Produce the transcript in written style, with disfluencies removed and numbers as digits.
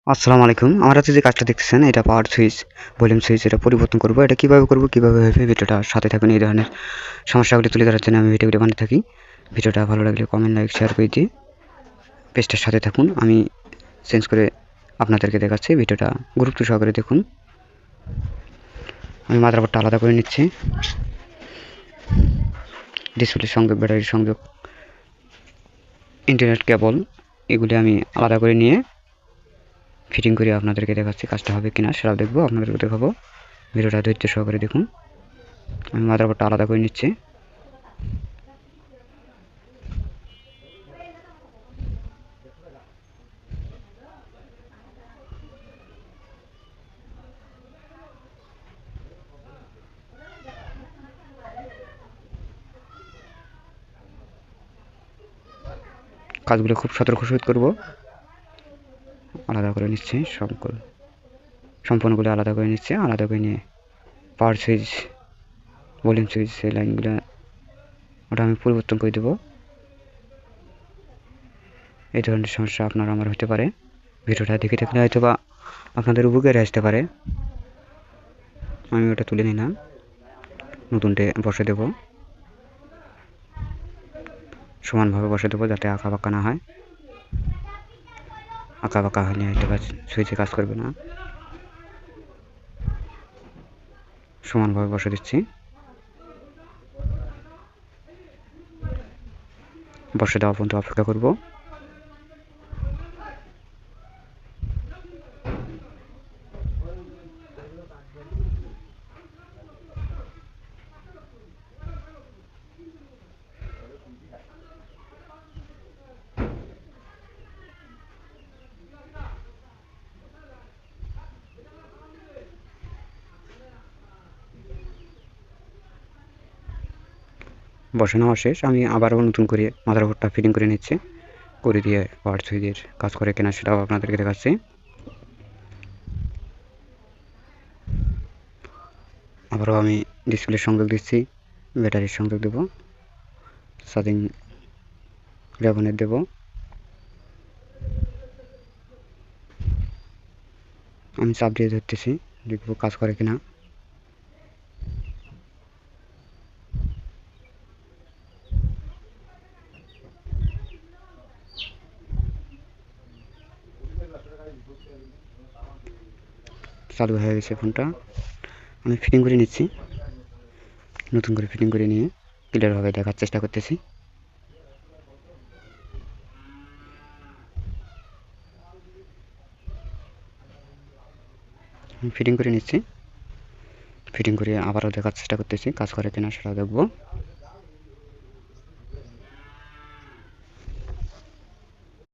আসসালামু আলাইকুম। আমার হাতে যে কাজটা দেখতেছেন এটা পাওয়ার সুইচ, ভলিউম সুইচ এটা পরিবর্তন করব। এটা কিভাবে করব, কিভাবে হবে ভিডিওটা সাথে থাকুন। এই ধরনের সমস্যাগুলি তুলে ধরার জন্য আমি ভিডিওগুলো বানিয়ে থাকি। ভিডিওটা ভালো লাগলে কমেন্ট, লাইক, শেয়ার করে দিয়ে পেজটার সাথে থাকুন। আমি চেঞ্জ করে আপনাদেরকে দেখাচ্ছি। ভিডিওটা গুরুত্ব সহকারে দেখুন। আমি মাদারবোর্ডটা আলাদা করে নিচ্ছি। ডিসপ্লে সংযোগ, ব্যাটারির সংযোগ, ইন্টারনেট কেবল এগুলি আমি আলাদা করে নিয়ে ফিটিং করে আপনাদেরকে দেখাচ্ছি। কাজটা হবে কিনা সেটাও দেখবো, আপনাদেরকে দেখাবো। ভিডিওটা ধৈর্য সহকারে দেখুন। আমি মাদারবোর্ডটা আলাদা করে নিচ্ছি। কাজগুলো খুব সতর্ক সহিত করব। আলাদা করে নিচ্ছি, সম্পূর্ণগুলো আলাদা করে নিচ্ছি। আলাদা করে নিয়ে পাওয়ার সুইচ, ভলিউম সুইচ এই লাইনগুলো ওটা আমি পরিবর্তন করে দেবো। এই ধরনের সমস্যা আপনার আমার হতে পারে। ভিডিওটা দেখে থাকলে হয়তো বা আপনাদের উপকারে আসতে পারে। আমি ওটা তুলে নিলাম, নতুনটে বসে দেবো, সমানভাবে বসে দেবো যাতে আঁকা বাঁকা না হয়। আঁকা বাঁকা হলে হয়তো বা সুইচে কাজ করবে না। সমানভাবে বসে দিচ্ছি। বসে দেওয়া পর্যন্ত অপেক্ষা করব। বসে নেওয়া শেষ। আমি আবারও নতুন করে মাদারবোর্ডটা ফিটিং করে নিচ্ছি। করে দিয়ে পাওয়ার সুইচের কাজ করে কিনা সেটাও আপনাদেরকে দেখাচ্ছি। আবারও আমি ডিসপ্লের সংযোগ দিচ্ছি, ব্যাটারির সংযোগ দেব, চার্জিং লেভেলের দেব। আমি চাপ দিয়ে ধরতেছি, দেখবো কাজ করে কিনা। চালু হয়ে গেছে ফোনটা। আমি ফিটিং করে নিচ্ছি, নতুন করে ফিটিং করে নিয়ে ক্লিয়ারভাবে দেখার চেষ্টা করতেছি। আমি ফিটিং করে নিচ্ছি, ফিটিং করে আবারও দেখার চেষ্টা করতেছি কাজ করে কিনা সেটা দেখবো।